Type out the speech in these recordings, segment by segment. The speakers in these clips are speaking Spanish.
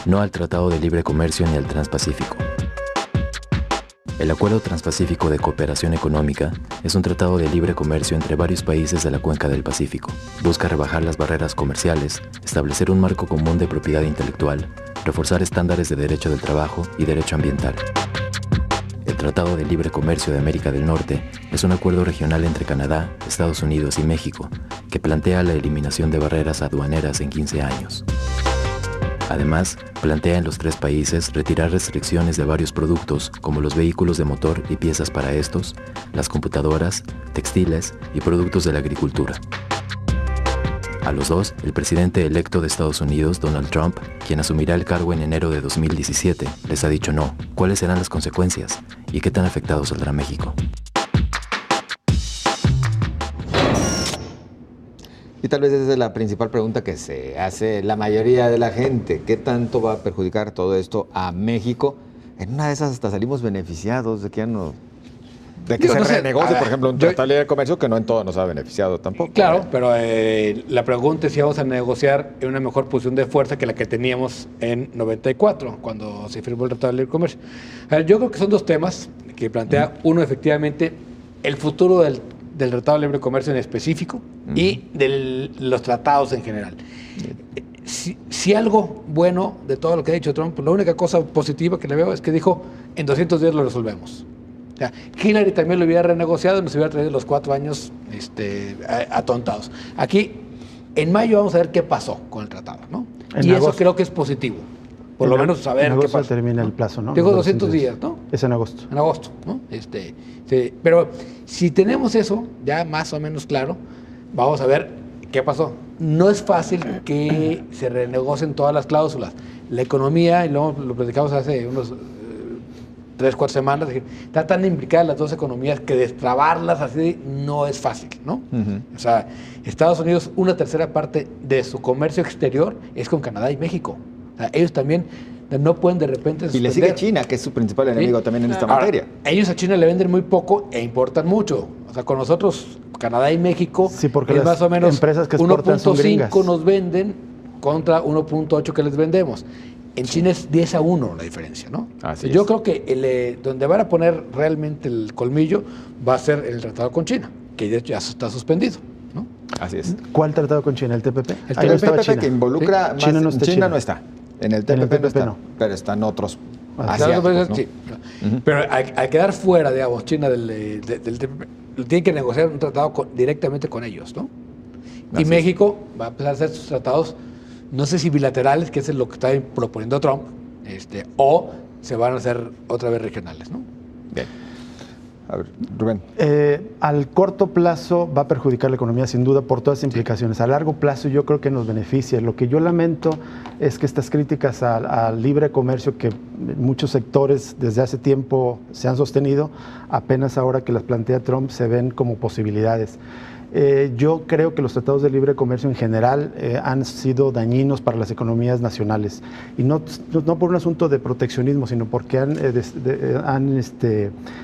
no al Tratado de Libre Comercio ni al Transpacífico. El Acuerdo Transpacífico de Cooperación Económica es un tratado de libre comercio entre varios países de la cuenca del Pacífico. Busca rebajar las barreras comerciales, establecer un marco común de propiedad intelectual, reforzar estándares de derecho del trabajo y derecho ambiental. El Tratado de Libre Comercio de América del Norte es un acuerdo regional entre Canadá, Estados Unidos y México que plantea la eliminación de barreras aduaneras en 15 años. Además, plantea en los tres países retirar restricciones de varios productos como los vehículos de motor y piezas para estos, las computadoras, textiles y productos de la agricultura. A los dos, el presidente electo de Estados Unidos, Donald Trump, quien asumirá el cargo en enero de 2017, les ha dicho no. ¿Cuáles serán las consecuencias? ¿Y qué tan afectado saldrá México? Y tal vez esa es la principal pregunta que se hace la mayoría de la gente. ¿Qué tanto va a perjudicar todo esto a México? En una de esas hasta salimos beneficiados de que ya no... De que se renegocie, por ejemplo, un tratado de libre comercio que no en todo nos ha beneficiado tampoco. Claro, pero la pregunta es si vamos a negociar en una mejor posición de fuerza que la que teníamos en 94, cuando se firmó el Tratado de Libre Comercio. A ver, yo creo que son dos temas que plantea. Uno, efectivamente, el futuro del Tratado de Libre Comercio en específico y de los tratados en general. Si algo bueno de todo lo que ha dicho Trump, la única cosa positiva que le veo es que dijo, en 200 días lo resolvemos. O sea, Hillary también lo hubiera renegociado y nos hubiera traído los 4 años atontados. Aquí, en mayo, vamos a ver qué pasó con el tratado, ¿no? Y eso creo que es positivo. Por lo menos saber qué pasó. Termina el plazo, ¿no? Tengo 200 días, ¿no? Es en agosto. En agosto, ¿no? Sí, pero si tenemos eso ya más o menos claro, vamos a ver qué pasó. No es fácil que se renegocien todas las cláusulas. La economía, y luego lo platicamos hace unos 3, 4 semanas, está tan implicadas las dos economías que destrabarlas así no es fácil, ¿no? O sea, Estados Unidos, una tercera parte de su comercio exterior es con Canadá y México. O sea, ellos también no pueden de repente suspender. Y le sigue China, que es su principal enemigo también en esta materia. Ellos a China le venden muy poco e importan mucho. O sea, con nosotros, Canadá y México, sí, porque es más o menos empresas que 1.5 nos venden contra 1.8 que les vendemos. En China es 10-1 la diferencia, ¿no? Así Yo creo que donde van a poner realmente el colmillo va a ser el tratado con China, que de hecho ya está suspendido, ¿no? Así es. ¿Cuál tratado con China? ¿El TPP? El TPP que involucra más... China no está. China no está. En el TPP no está, pero están otros asiáticos, ¿no? Sí. Pero al quedar fuera, digamos, China del TPP, tiene que negociar un tratado directamente con ellos, ¿no? Y México va a empezar a hacer sus tratados, no sé si bilaterales, que es lo que está proponiendo Trump, o se van a hacer otra vez regionales, ¿no? Bien. A ver, Rubén. Al corto plazo va a perjudicar la economía sin duda por todas las implicaciones. A largo plazo yo creo que nos beneficia. Lo que yo lamento es que estas críticas al libre comercio que muchos sectores desde hace tiempo se han sostenido, apenas ahora que las plantea Trump se ven como posibilidades. Yo creo que los tratados de libre comercio en general han sido dañinos para las economías nacionales y no por un asunto de proteccionismo, sino porque han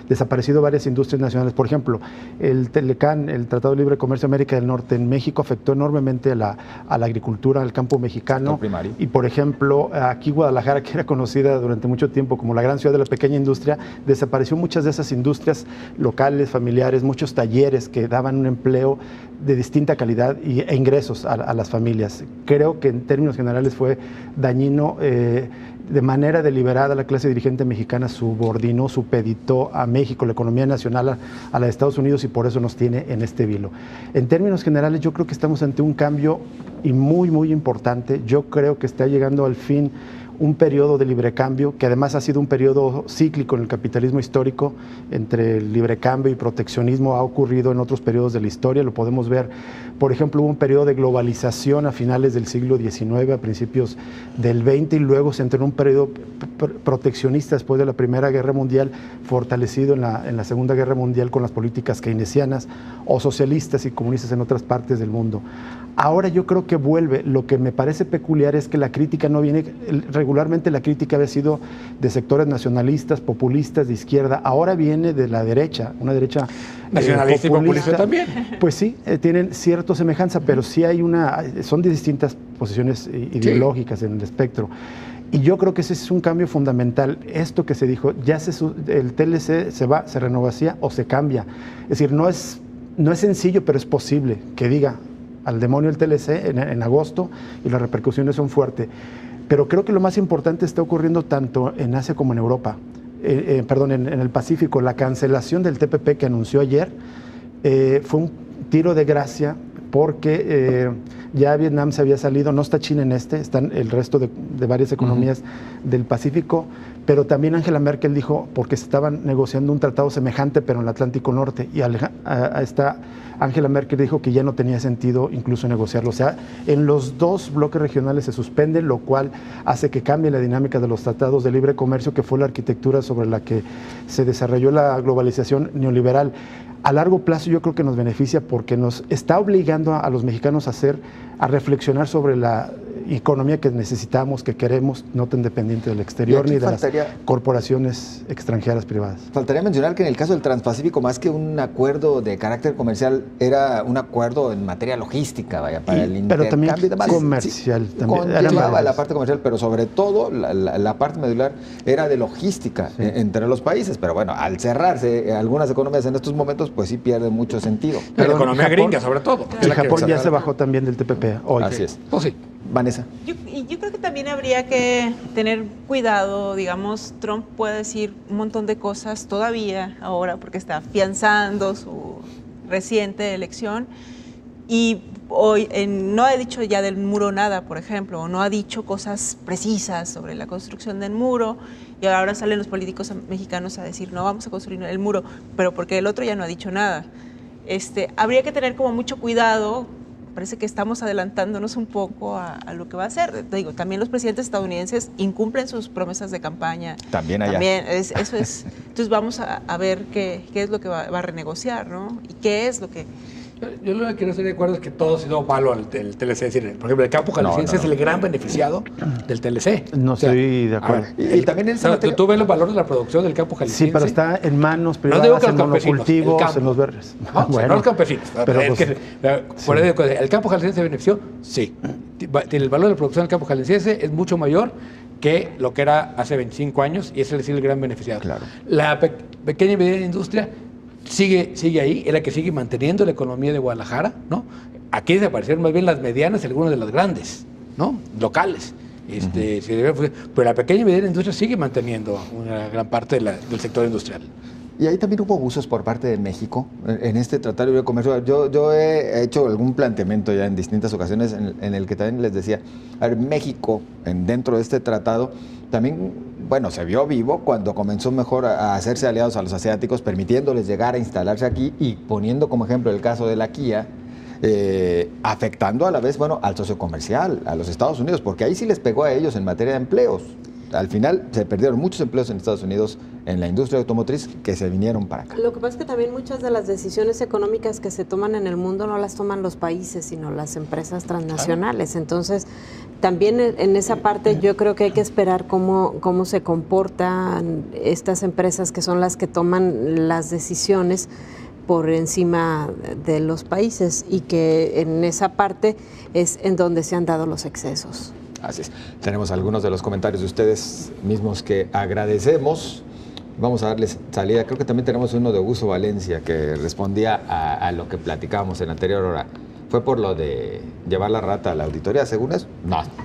desaparecido varias industrias nacionales. Por ejemplo, el Telecán, el Tratado de Libre Comercio de América del Norte en México afectó enormemente a la agricultura, al campo mexicano. Y por ejemplo, aquí Guadalajara, que era conocida durante mucho tiempo como la gran ciudad de la pequeña industria, desapareció muchas de esas industrias locales, familiares, muchos talleres que daban un empleo de distinta calidad e ingresos a las familias. Creo que en términos generales fue dañino. De manera deliberada la clase dirigente mexicana subordinó, supeditó a México, la economía nacional, a la de Estados Unidos, y por eso nos tiene en este vilo. En términos generales yo creo que estamos ante un cambio y muy, muy importante. Yo creo que está llegando al fin un periodo de librecambio, que además ha sido un periodo cíclico en el capitalismo histórico, entre el librecambio y proteccionismo, ha ocurrido en otros periodos de la historia, lo podemos ver. Por ejemplo, hubo un periodo de globalización a finales del siglo XIX, a principios del XX, y luego se entró en un periodo proteccionista después de la Primera Guerra Mundial, fortalecido en la Segunda Guerra Mundial con las políticas keynesianas o socialistas y comunistas en otras partes del mundo. Ahora yo creo que vuelve. Lo que me parece peculiar es que la crítica no viene, regularmente la crítica había sido de sectores nacionalistas, populistas, de izquierda, ahora viene de la derecha, una derecha nacionalista populista, y populista también. Pues sí, tienen cierta semejanza, pero sí hay son de distintas posiciones ideológicas en el espectro. Y yo creo que ese es un cambio fundamental. Esto que se dijo, el TLC se renegocia o se cambia. Es decir, no es sencillo, pero es posible que diga al demonio el TLC en agosto y las repercusiones son fuertes. Pero creo que lo más importante está ocurriendo tanto en Asia como en Europa. En el Pacífico. La cancelación del TPP que anunció ayer fue un tiro de gracia porque ya Vietnam se había salido, no está China en están el resto de varias economías del Pacífico, pero también Angela Merkel dijo, porque se estaban negociando un tratado semejante pero en el Atlántico Norte, y Angela Merkel dijo que ya no tenía sentido incluso negociarlo. O sea, en los dos bloques regionales se suspende, lo cual hace que cambie la dinámica de los tratados de libre comercio, que fue la arquitectura sobre la que se desarrolló la globalización neoliberal. A largo plazo yo creo que nos beneficia porque nos está obligando a los mexicanos a reflexionar sobre la economía que necesitamos, que queremos, no tan dependiente del exterior ni de las corporaciones extranjeras privadas. Faltaría mencionar que en el caso del Transpacífico, más que un acuerdo de carácter comercial, era un acuerdo en materia logística, para el intercambio. Pero también comercial. Conllevaba la parte comercial, pero sobre todo la parte medular era de logística entre los países. Pero bueno, al cerrarse algunas economías en estos momentos, pues sí pierde mucho sentido. Pero la economía gringa, sobre todo. Y Japón ya se bajó también del TPP hoy. Así es. Pues sí. Vanessa. Yo creo que también habría que tener cuidado, digamos, Trump puede decir un montón de cosas todavía ahora porque está afianzando su reciente elección y hoy no ha dicho ya del muro nada, por ejemplo, o no ha dicho cosas precisas sobre la construcción del muro y ahora salen los políticos mexicanos a decir no vamos a construir el muro, pero porque el otro ya no ha dicho nada. Habría que tener como mucho cuidado. Parece que estamos adelantándonos un poco a lo que va a ser. Te digo, también los presidentes estadounidenses incumplen sus promesas de campaña. También allá. También, eso es. Entonces vamos a ver qué es lo que va a renegociar, ¿no? Y qué es lo que... Yo lo que quiero estar de acuerdo es que todo ha sido malo al TLC. Es decir, por ejemplo, el campo jalisciense es el gran beneficiado del TLC. No estoy de acuerdo. Y también tú ves los valores de la producción del campo jalisciense. Sí, pero está en manos privadas, en monocultivos, en los verdes. No, bueno, no los campesinos. Pero ¿el campo jalisciense se benefició? Sí. El valor de producción del campo jalisciense es mucho mayor que lo que era hace 25 años y ese es el gran beneficiado. Claro. La pequeña y mediana industria sigue ahí, es la que sigue manteniendo la economía de Guadalajara, ¿no? Aquí desaparecieron más bien las medianas y algunas de las grandes, ¿no? Locales. Pero la pequeña y mediana industria sigue manteniendo una gran parte del sector industrial. Y ahí también hubo abusos por parte de México en este Tratado de Libre Comercio. Yo he hecho algún planteamiento ya en distintas ocasiones en el que también les decía, a ver, México, dentro de este tratado, también, bueno, se vio vivo cuando comenzó mejor a hacerse aliados a los asiáticos, permitiéndoles llegar a instalarse aquí y poniendo como ejemplo el caso de la Kia, afectando a la vez, bueno, al socio comercial, a los Estados Unidos, porque ahí sí les pegó a ellos en materia de empleos. Al final se perdieron muchos empleos en Estados Unidos en la industria automotriz que se vinieron para acá. Lo que pasa es que también muchas de las decisiones económicas que se toman en el mundo no las toman los países, sino las empresas transnacionales. Claro. Entonces, también en esa parte yo creo que hay que esperar cómo se comportan estas empresas que son las que toman las decisiones por encima de los países y que en esa parte es en donde se han dado los excesos. Así es. Tenemos algunos de los comentarios de ustedes mismos que agradecemos. Vamos a darles salida. Creo que también tenemos uno de Augusto Valencia que respondía a lo que platicábamos en la anterior hora. ¿Fue por lo de llevar la rata a la auditoría, según eso?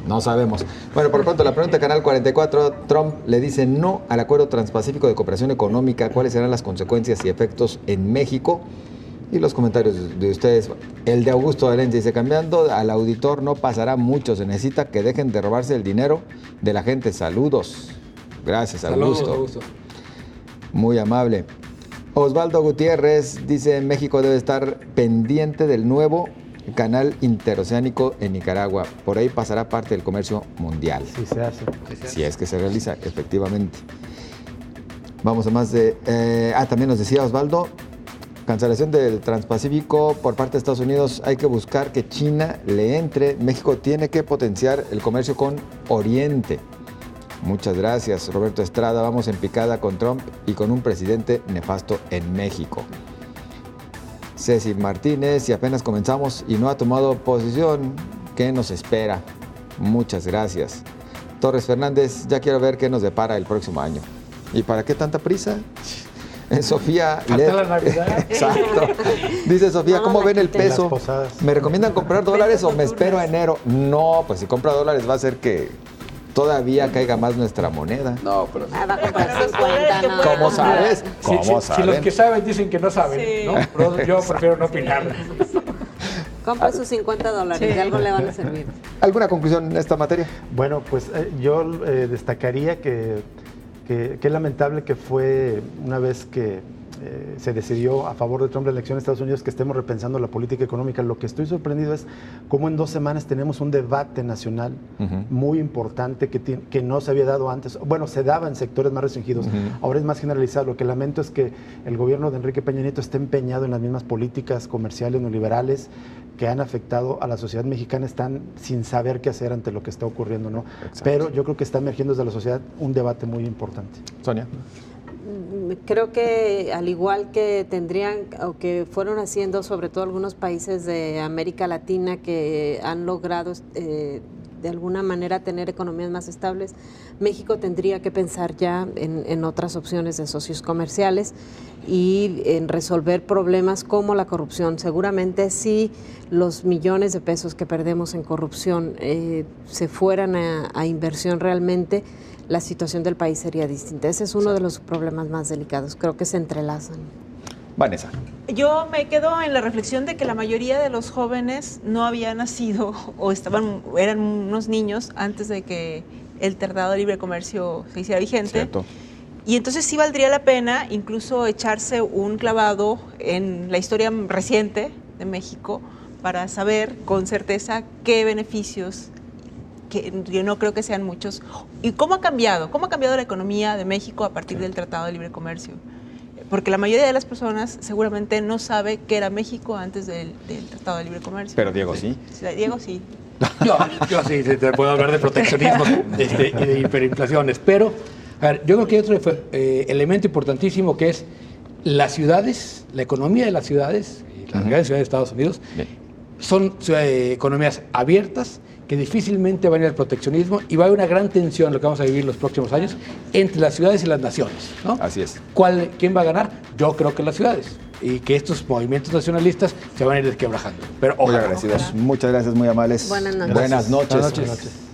No sabemos. Bueno, por pronto, la pregunta de Canal 44, Trump le dice no al Acuerdo Transpacífico de Cooperación Económica. ¿Cuáles serán las consecuencias y efectos en México? Y los comentarios de ustedes. El de Augusto Valencia dice, cambiando al auditor no pasará mucho. Se necesita que dejen de robarse el dinero de la gente. Saludos. Gracias, Augusto. Saludos, Augusto. Muy amable. Osvaldo Gutiérrez dice, México debe estar pendiente del nuevo canal interoceánico en Nicaragua. Por ahí pasará parte del comercio mundial. Sí se hace. Si es que se realiza, efectivamente. Vamos a más de... también nos decía Osvaldo, cancelación del Transpacífico por parte de Estados Unidos. Hay que buscar que China le entre. México tiene que potenciar el comercio con Oriente. Muchas gracias, Roberto Estrada. Vamos en picada con Trump y con un presidente nefasto en México. Ceci Martínez, si apenas comenzamos y no ha tomado posición, ¿qué nos espera? Muchas gracias. Torres Fernández, ya quiero ver qué nos depara el próximo año. ¿Y para qué tanta prisa? Sofía Hasta la Navidad. Exacto. Dice Sofía, ¿cómo ven el peso? ¿Me recomiendan comprar dólares o me espero a enero? No, pues si compra dólares va a hacer que todavía caiga más nuestra moneda. No, pero... va a comprar 50, ¿no? ¿Cómo sabes? ¿Cómo Si los que saben dicen que no saben, Sí. ¿no? Pero yo prefiero no opinar. Compra sus $50, de algo le van a servir. ¿Alguna conclusión en esta materia? Bueno, pues yo destacaría que es lamentable que fue una vez que se decidió a favor de Trump la elección en Estados Unidos que estemos repensando la política económica. Lo que estoy sorprendido es cómo en 2 semanas tenemos un debate nacional muy importante que no se había dado antes. Bueno, se daba en sectores más restringidos, ahora es más generalizado. Lo que lamento es que el gobierno de Enrique Peña Nieto esté empeñado en las mismas políticas comerciales neoliberales que han afectado a la sociedad mexicana, están sin saber qué hacer ante lo que está ocurriendo, ¿no? Exacto. Pero yo creo que está emergiendo desde la sociedad un debate muy importante. Sonia. Creo que al igual que tendrían o que fueron haciendo sobre todo algunos países de América Latina que han logrado de alguna manera tener economías más estables, México tendría que pensar ya en otras opciones de socios comerciales y en resolver problemas como la corrupción. Seguramente si los millones de pesos que perdemos en corrupción se fueran a inversión realmente, la situación del país sería distinta. Ese es uno de los problemas más delicados. Creo que se entrelazan. Vanessa. Yo me quedo en la reflexión de que la mayoría de los jóvenes no habían nacido o eran unos niños antes de que el Tratado de Libre Comercio se hiciera vigente. Cierto. Y entonces sí valdría la pena incluso echarse un clavado en la historia reciente de México para saber con certeza qué beneficios, que yo no creo que sean muchos, y cómo ha cambiado la economía de México a partir del Tratado de Libre Comercio. Porque la mayoría de las personas seguramente no sabe qué era México antes del Tratado de Libre Comercio. Pero Diego sí. Diego sí. Yo sí te puedo hablar de proteccionismo y de hiperinflaciones, pero a ver, yo creo que hay otro elemento importantísimo que es las ciudades, la economía de las ciudades, y las grandes ciudades de Estados Unidos, son economías abiertas que difícilmente van a ir al proteccionismo y va a haber una gran tensión, lo que vamos a vivir los próximos años, entre las ciudades y las naciones, ¿no? Así es. ¿Quién va a ganar? Yo creo que las ciudades. Y que estos movimientos nacionalistas se van a ir desquebrajando. Pero Muy agradecidos. Muchas gracias, muy amables. Buenas noches. Buenas noches. Buenas noches.